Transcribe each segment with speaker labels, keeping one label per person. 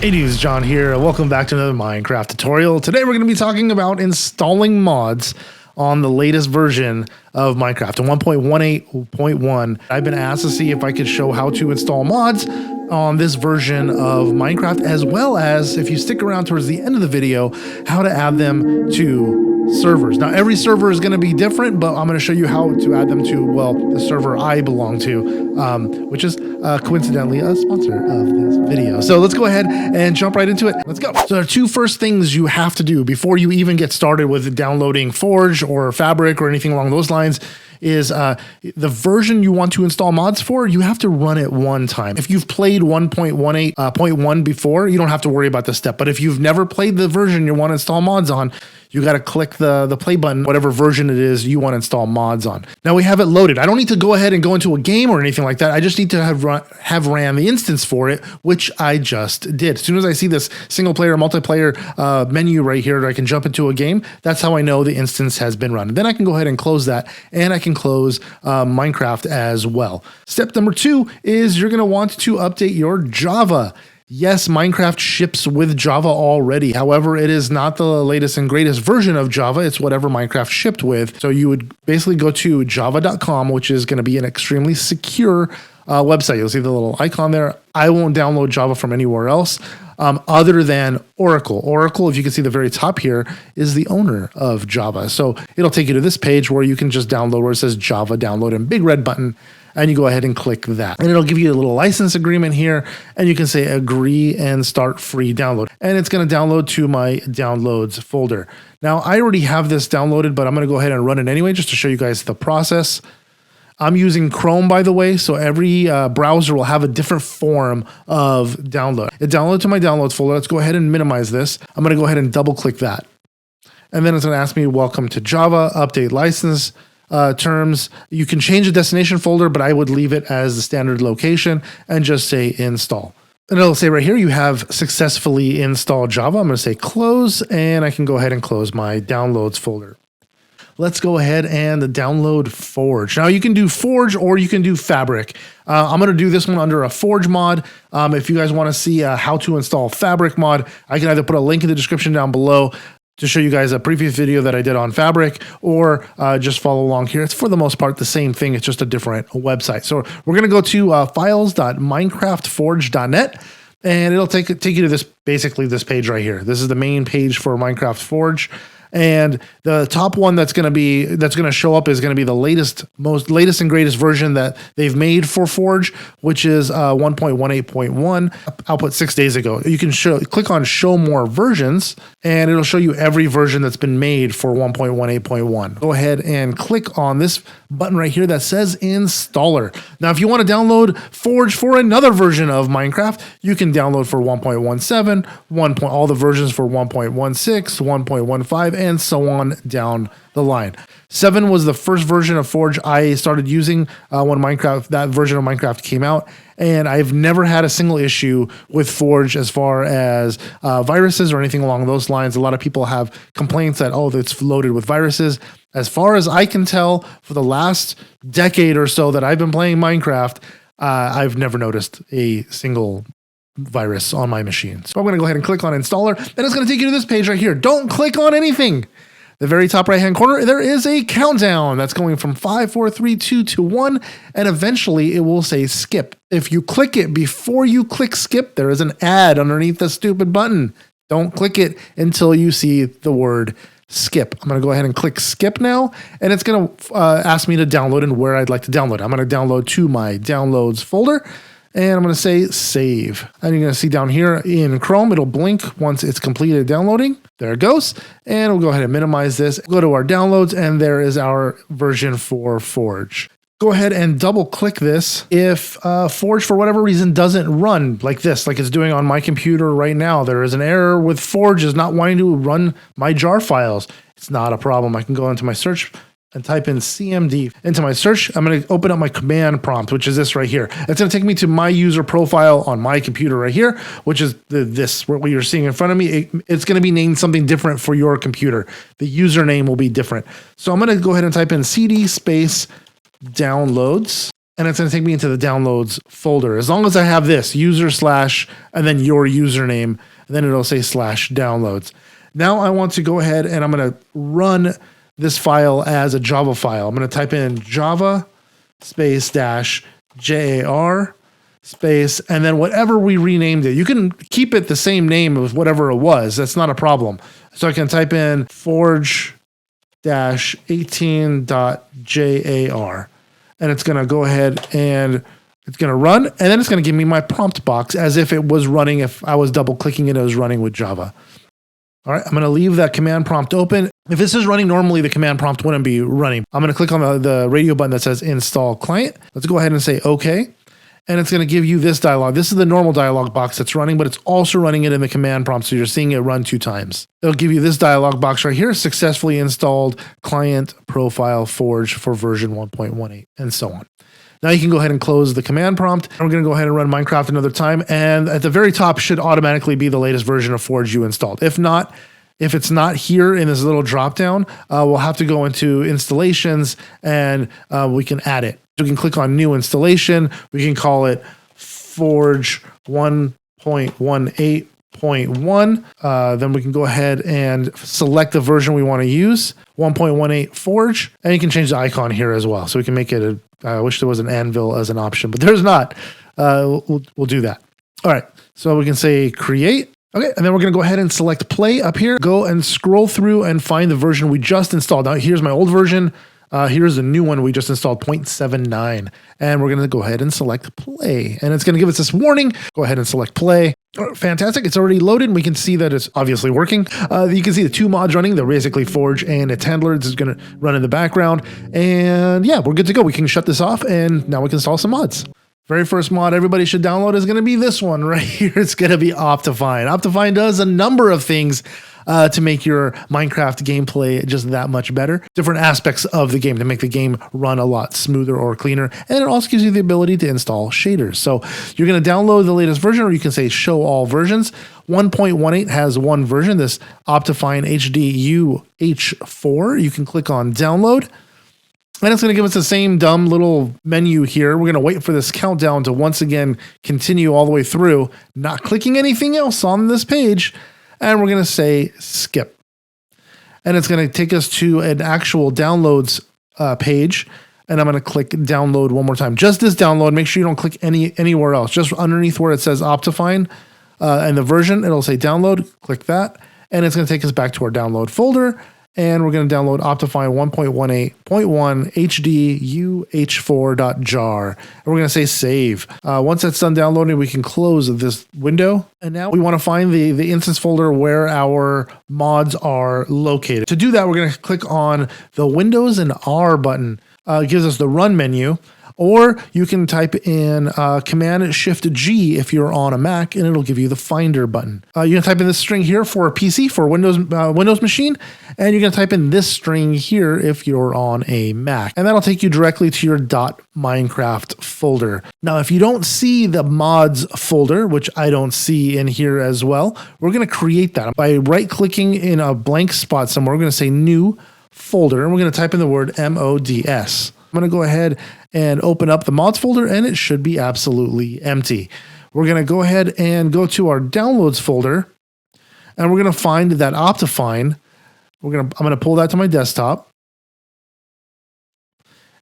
Speaker 1: Hey dudes, John here. Welcome back to another Minecraft tutorial. Today we're going to be talking about installing mods on the latest version of Minecraft, 1.18.1. I've been asked to see if I could show how to install mods on this version of Minecraft, as well as, if you stick around towards the end of the video, how to add them to servers. Now, every server is going to be different, but I'm going to show you how to add them to, well, the server I belong to, which is coincidentally a sponsor of this video. So let's go ahead and jump right into it. Let's go. So there are two first things you have to do before you even get started with downloading Forge or Fabric or anything along those lines. Is the version you want to install mods for, you have to run it one time. If you've played 1.18.1 before, you don't have to worry about this step. But if you've never played the version you want to install mods on, you got to click the play button, whatever version it is you want to install mods on. Now we have it loaded. I don't need to go ahead and go into a game or anything like that. I just need to have ran the instance for it, which I just did. As soon as I see this single player, multiplayer menu right here that I can jump into a game, that's how I know the instance has been run. Then I can go ahead and close that, and I can close Minecraft as well. Step number 2 is you're going to want to update your Java. Yes, Minecraft ships with Java already. However, it is not the latest and greatest version of Java. It's whatever Minecraft shipped with. So you would basically go to java.com, which is going to be an extremely secure website. You'll see the little icon there. I won't download Java from anywhere else other than Oracle. Oracle, if you can see the very top here, is the owner of Java. So it'll take you to this page where you can just download, where it says Java download and big red button. And you go ahead and click that. And it'll give you a little license agreement here. And you can say agree and start free download. And it's going to download to my downloads folder. Now, I already have this downloaded, but I'm going to go ahead and run it anyway, just to show you guys the process. I'm using Chrome, by the way, so every browser will have a different form of download. It downloaded to my downloads folder. Let's go ahead and minimize this. I'm going to go ahead and double click that. And then it's going to ask me, welcome to Java, update license terms. You can change the destination folder, but I would leave it as the standard location and just say install. And it'll say right here, you have successfully installed Java. I'm going to say close, and I can go ahead and close my downloads folder. Let's go ahead and download Forge. Now you can do Forge or you can do Fabric. I'm going to do this one under a Forge mod. If you guys want to see how to install Fabric mod, I can either put a link in the description down below to show you guys a previous video that I did on Fabric, or just follow along here. It's for the most part the same thing. It's just a different website. So we're going to go to files.minecraftforge.net. And it'll take you to this, basically this page right here. This is the main page for Minecraft Forge. And the top one that's going to show up is going to be the latest and greatest version that they've made for Forge, which is 1.18.1, output 6 days ago. You can click on show more versions, and it'll show you every version that's been made for 1.18.1. Go ahead and click on this button right here that says installer. Now, if you want to download Forge for another version of Minecraft, you can download for 1.17, all the versions for 1.16, 1.15, and so on down the line. 7 was the first version of Forge I started using when that version of Minecraft came out, and I've never had a single issue with Forge as far as viruses or anything along those lines. A lot of people have complaints that, oh, it's loaded with viruses. As far as I can tell, for the last decade or so that I've been playing Minecraft, I've never noticed a single virus on my machine. So I'm going to go ahead and click on installer, and it's going to take you to this page right here. Don't click on anything. The very top right hand corner, there is a countdown that's going from 5, 4, 3, 2 to 1, and eventually it will say skip. If you click it before you click skip, there is an ad underneath the stupid button. Don't click it until you see the word skip. I'm going to go ahead and click skip now, and it's going to ask me to download and where I'd like to download. I'm going to download to my downloads folder. And I'm going to say save. And you're going to see down here in Chrome, it'll blink once it's completed downloading. There it goes. And we'll go ahead and minimize this. Go to our downloads, and there is our version for Forge. Go ahead and double click this. If Forge for whatever reason doesn't run like this, like it's doing on my computer right now, there is an error with Forge is not wanting to run my jar files. It's not a problem. I can go into my search and type in CMD into my search. I'm going to open up my command prompt, which is this right here. It's going to take me to my user profile on my computer right here, which is this, what you're seeing in front of me. It's going to be named something different for your computer. The username will be different. So I'm going to go ahead and type in CD space downloads. and it's going to take me into the downloads folder. As long as I have this user slash and then your username, and then it'll say slash downloads. Now I want to go ahead and I'm going to run this file as a Java file. I'm going to type in Java space dash jar space, and then whatever we renamed it. You can keep it the same name of whatever it was. That's not a problem. So I can type in forge-18.jar, and it's going to go ahead and it's going to run, and then it's going to give me my prompt box as if it was running. If I was double clicking it, it was running with Java. All right, I'm going to leave that command prompt open. If this is running normally, the command prompt wouldn't be running. I'm going to click on the radio button that says install client. Let's go ahead and say okay. And it's going to give you this dialog. This is the normal dialog box that's running, but it's also running it in the command prompt. So you're seeing it run 2 times. It'll give you this dialog box right here, successfully installed client profile Forge for version 1.18 and so on. Now you can go ahead and close the command prompt. We're going to go ahead and run Minecraft another time. And at the very top should automatically be the latest version of Forge you installed. If not, if it's not here in this little dropdown, we'll have to go into installations and we can add it. We can click on new installation. We can call it Forge 1.18.1. Then we can go ahead and select the version we want to use, 1.18 Forge. And you can change the icon here as well. So we can make it I wish there was an anvil as an option, but there's not. We'll do that. All right. So we can say create. Okay, and then we're going to go ahead and select play up here. Go and scroll through and find the version we just installed. Now, here's my old version. Here's the new one we just installed, 0.79. And we're going to go ahead and select play. And it's going to give us this warning. Go ahead and select play. Fantastic. It's already loaded. And we can see that it's obviously working. You can see the 2 mods running. They're basically Forge and its handler. This is going to run in the background. And yeah, we're good to go. We can shut this off and now we can install some mods. Very first mod everybody should download is going to be this one right here. It's going to be Optifine. Optifine does a number of things to make your Minecraft gameplay just that much better. Different aspects of the game to make the game run a lot smoother or cleaner. And it also gives you the ability to install shaders. So you're going to download the latest version, or you can say show all versions. 1.18 has one version, this Optifine HD UH4. You can click on download. And it's going to give us the same dumb little menu here. We're going to wait for this countdown to once again continue all the way through, not clicking anything else on this page. And we're going to say skip. And it's going to take us to an actual downloads page. And I'm going to click download one more time. Just this download. Make sure you don't click anywhere else. Just underneath where it says Optifine and the version, it'll say download. Click that. And it's going to take us back to our download folder. And we're going to download Optifine 1.18.1 HD UH4.jar. And we're going to say save. Once that's done downloading, we can close this window. And now we want to find the instance folder where our mods are located. To do that, we're going to click on the Windows and R button. It gives us the run menu. Or you can type in Command-Shift-G if you're on a Mac, and it'll give you the Finder button. You can type in this string here for a PC, for a Windows machine, and you're going to type in this string here if you're on a Mac. And that'll take you directly to your .minecraft folder. Now, if you don't see the mods folder, which I don't see in here as well, we're going to create that by right-clicking in a blank spot somewhere. We're going to say New Folder, and we're going to type in the word MODS. I'm going to go ahead and open up the mods folder, and it should be absolutely empty. We're going to go ahead and go to our downloads folder, and we're going to find that Optifine. I'm going to pull that to my desktop,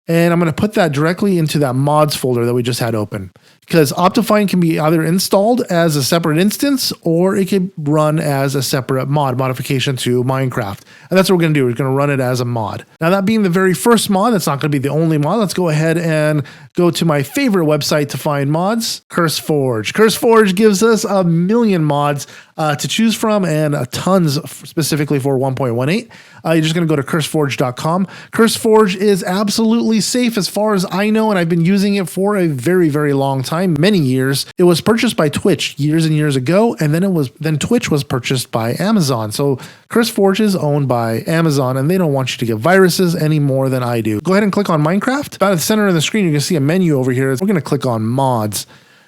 Speaker 1: and I'm going to put that directly into that mods folder that we just had open, because Optifine can be either installed as a separate instance or it can run as a separate modification to Minecraft. And that's what we're going to do. We're going to run it as a mod. Now, that being the very first mod, that's not going to be the only mod. Let's go ahead and go to my favorite website to find mods, CurseForge. CurseForge gives us a million mods to choose from and tons specifically for 1.18. You're just going to go to curseforge.com. CurseForge is absolutely safe as far as I know, and I've been using it for a very, very long time, many years. It was purchased by Twitch years and years ago, and then Twitch was purchased by Amazon. So CurseForge is owned by Amazon, and they don't want you to get viruses any more than I do. Go ahead and click on Minecraft. About at the center of the screen, you can see a menu over here. We're going to click on mods.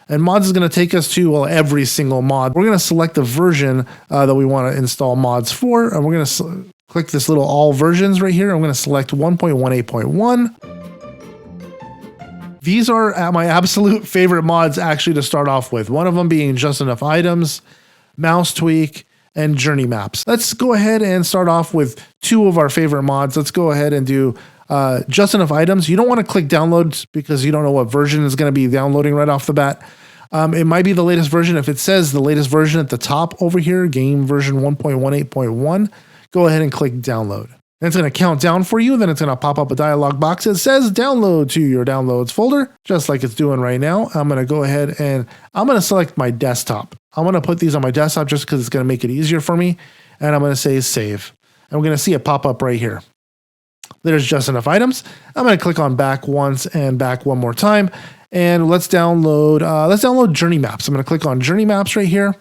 Speaker 1: And mods is going to take us to every single mod. We're going to select the version that we want to install mods for. And we're going to click this little all versions right here. I'm going to select 1.18.1. These are my absolute favorite mods actually to start off with. One of them being Just Enough Items, Mouse Tweak, and Journey Maps. Let's go ahead and start off with two of our favorite mods. Let's go ahead and do Just Enough Items. You don't want to click downloads because you don't know what version is going to be downloading right off the bat. It might be the latest version. If it says the latest version at the top over here, game version 1.18.1, go ahead and click download. And it's going to count down for you. Then it's going to pop up a dialog box that says download to your downloads folder, just like it's doing right now. I'm going to go ahead and I'm going to select my desktop. I'm going to put these on my desktop just because it's going to make it easier for me. And I'm going to say save. And we're going to see it pop up right here. There's Just Enough Items. I'm going to click on back once and back one more time. And let's download Journey Maps. I'm going to click on Journey Maps right here.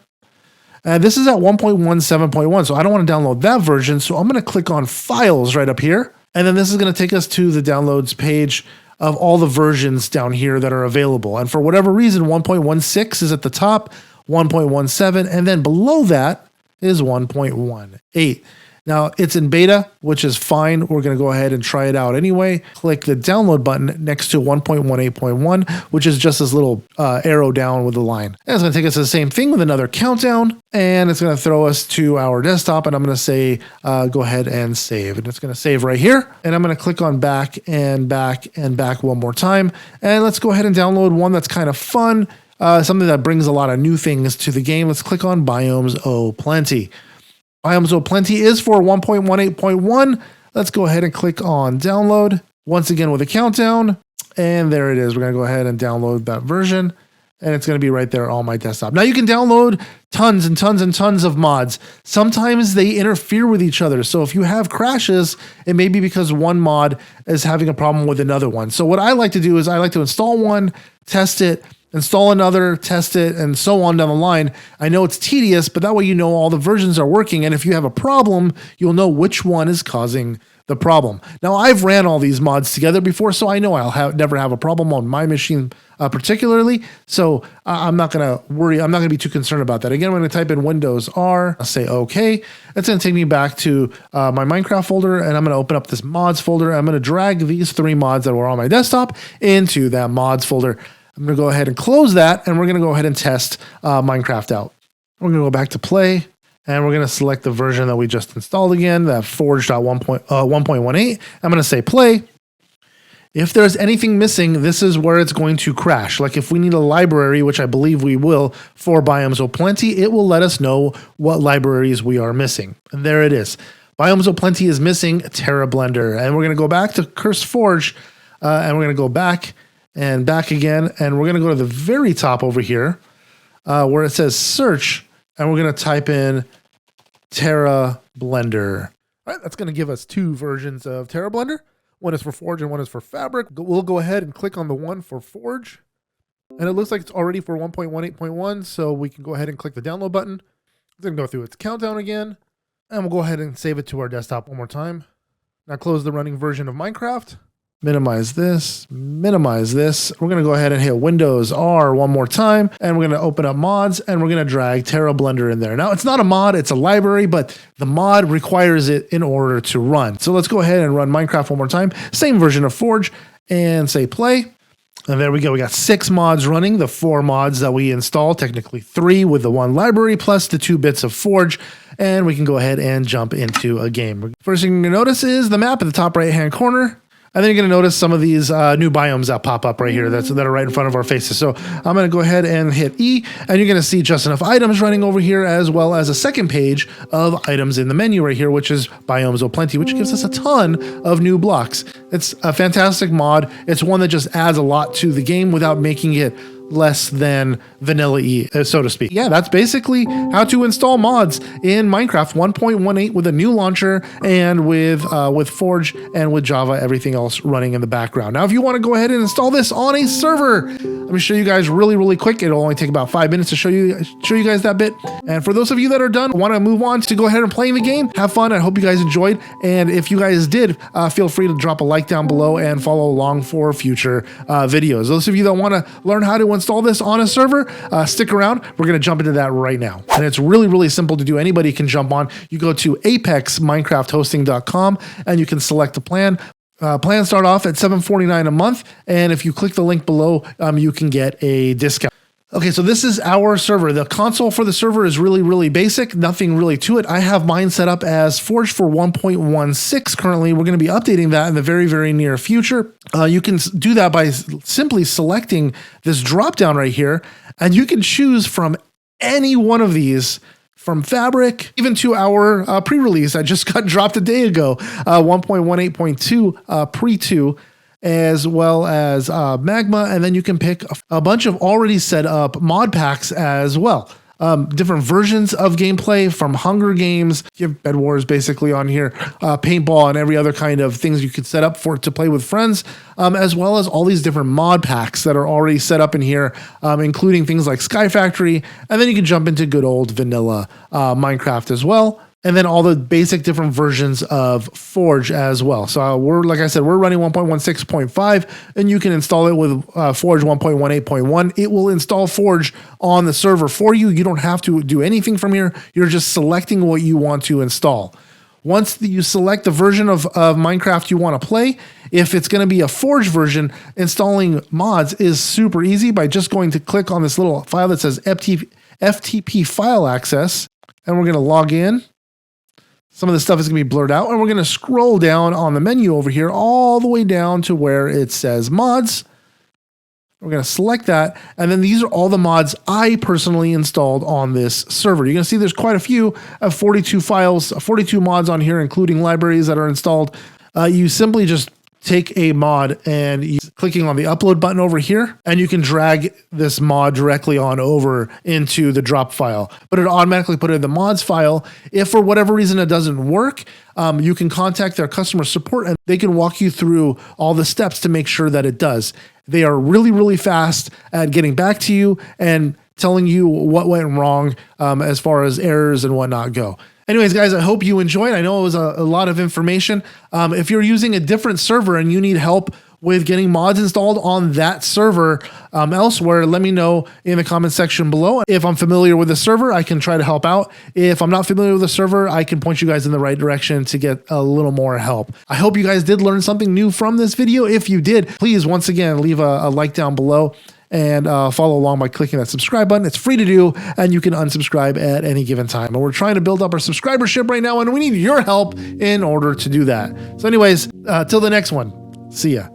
Speaker 1: This is at 1.17.1, so I don't want to download that version. So I'm going to click on Files right up here. And then this is going to take us to the downloads page of all the versions down here that are available. And for whatever reason, 1.16 is at the top, 1.17, and then below that is 1.18. Now, it's in beta, which is fine. We're going to go ahead and try it out anyway. Click the download button next to 1.18.1, which is just this little arrow down with a line. And it's going to take us to the same thing with another countdown, and it's going to throw us to our desktop, and I'm going to say, go ahead and save. And it's going to save right here, and I'm going to click on back and back and back one more time. And let's go ahead and download one that's kind of fun, something that brings a lot of new things to the game. Let's click on Biomes O Plenty. Biomes O Plenty is for 1.18.1. Let's go ahead and click on download once again with a countdown. And there it is. We're going to go ahead and download that version. And it's going to be right there on my desktop. Now you can download tons and tons and tons of mods. Sometimes they interfere with each other. So if you have crashes, it may be because one mod is having a problem with another one. So what I like to do is I like to install one, test it, install another, test it, and so on down the line. I know it's tedious, but that way you know all the versions are working. And if you have a problem, you'll know which one is causing the problem. Now, I've ran all these mods together before, so I know I'll never have a problem on my machine particularly. So I'm not going to worry. I'm not going to be too concerned about that. Again, I'm going to type in Windows R, I'll say OK. It's going to take me back to my Minecraft folder, and I'm going to open up this mods folder. I'm going to drag these three mods that were on my desktop into that mods folder. I'm going to go ahead and close that, and we're going to go ahead and test Minecraft out. We're going to go back to play, and we're going to select the version that we just installed again, that Forge.1.18. I'm going to say play. If there's anything missing, this is where it's going to crash. Like if we need a library, which I believe we will, for Biomes O Plenty, it will let us know what libraries we are missing. And there it is. Biomes O Plenty is missing Terra Blender. And we're going to go back to Curse Forge, and we're going to go back and back again, and we're going to go to the very top over here where it says search, and we're going to type in Terra Blender. All right, that's going to give us two versions of Terra Blender. One is for Forge and one is for Fabric. We'll go ahead and click on the one for Forge, and it looks like it's already for 1.18.1, so we can go ahead and click the download button. It's going to go through its countdown again, and we'll go ahead and save it to our desktop one more time. Now close the running version of Minecraft. Minimize this, minimize this. We're going to go ahead and hit Windows R one more time, and we're going to open up mods, and we're going to drag Terra Blender in there. Now, it's not a mod, it's a library, but the mod requires it in order to run. So let's go ahead and run Minecraft one more time. Same version of Forge, and say play. And there we go. We got 6 mods running, the 4 mods that we installed, technically 3 with the 1 library, plus the 2 bits of Forge. And we can go ahead and jump into a game. First thing you're going to notice is the map at the top right-hand corner. And then you're going to notice some of these new biomes that pop up right here that are right in front of our faces. So I'm going to go ahead and hit E, and you're going to see Just Enough Items running over here, as well as a second page of items in the menu right here, which is Biomes O Plenty, which gives us a ton of new blocks. It's a fantastic mod. It's one that just adds a lot to the game without making it less than vanilla-y, so to speak. Yeah, that's basically how to install mods in Minecraft 1.18 with a new launcher and with Forge and with Java, everything else running in the background. Now, if you want to go ahead and install this on a server, let me show you guys really quick. It'll only take about 5 minutes to show you guys that bit. And for those of you that are done, want to move on to go ahead and playing the game, have fun. I hope you guys enjoyed. And if you guys did, feel free to drop a like down below and follow along for future videos. Those of you that want to learn how to install this on a server, stick around. We're going to jump into that right now. And it's really simple to do. Anybody can jump on. You go to apexminecrafthosting.com and you can select a plan. Plans start off at $7.49 a month, and if you click the link below, you can get a discount. Okay, so this is our server. The console for the server is really, really basic. Nothing really to it. I have mine set up as Forge for 1.16 currently. We're going to be updating that in the very, very near future. You can do that by simply selecting this drop down right here, and you can choose from any one of these, from Fabric, even to our pre-release that just got dropped a day ago, 1.18.2 pre-2, as well as Magma, and then you can pick a bunch of already set up mod packs as well. Different versions of gameplay from Hunger Games. You have Bed Wars basically on here, paintball, and every other kind of things you could set up for to play with friends, as well as all these different mod packs that are already set up in here, including things like Sky Factory, and then you can jump into good old vanilla Minecraft as well. And then all the basic different versions of Forge as well. So like I said, we're running 1.16.5, and you can install it with Forge 1.18.1. It will install Forge on the server for you. You don't have to do anything from here. You're just selecting what you want to install. Once you select the version of Minecraft you want to play, if it's going to be a Forge version, installing mods is super easy by just going to click on this little file that says FTP file access, and we're going to log in. Some of the stuff is going to be blurred out, and we're going to scroll down on the menu over here all the way down to where it says mods. We're going to select that, and then these are all the mods I personally installed on this server. You're going to see there's quite a few. I have 42 files, 42 mods on here, including libraries that are installed. You simply just take a mod and clicking on the upload button over here, and you can drag this mod directly on over into the drop file, but it automatically put it in the mods file. If for whatever reason it doesn't work, you can contact their customer support and they can walk you through all the steps to make sure that it does. They are really, really fast at getting back to you and telling you what went wrong as far as errors and whatnot go. Anyways, guys, I hope you enjoyed. I know it was a lot of information. If you're using a different server and you need help with getting mods installed on that server elsewhere, let me know in the comment section below. If I'm familiar with the server, I can try to help out. If I'm not familiar with the server, I can point you guys in the right direction to get a little more help. I hope you guys did learn something new from this video. If you did, please, once again, leave a like down below and follow along by clicking that subscribe button. It's free to do, and you can unsubscribe at any given time. And we're trying to build up our subscribership right now, and we need your help in order to do that. So anyways, till the next one, see ya.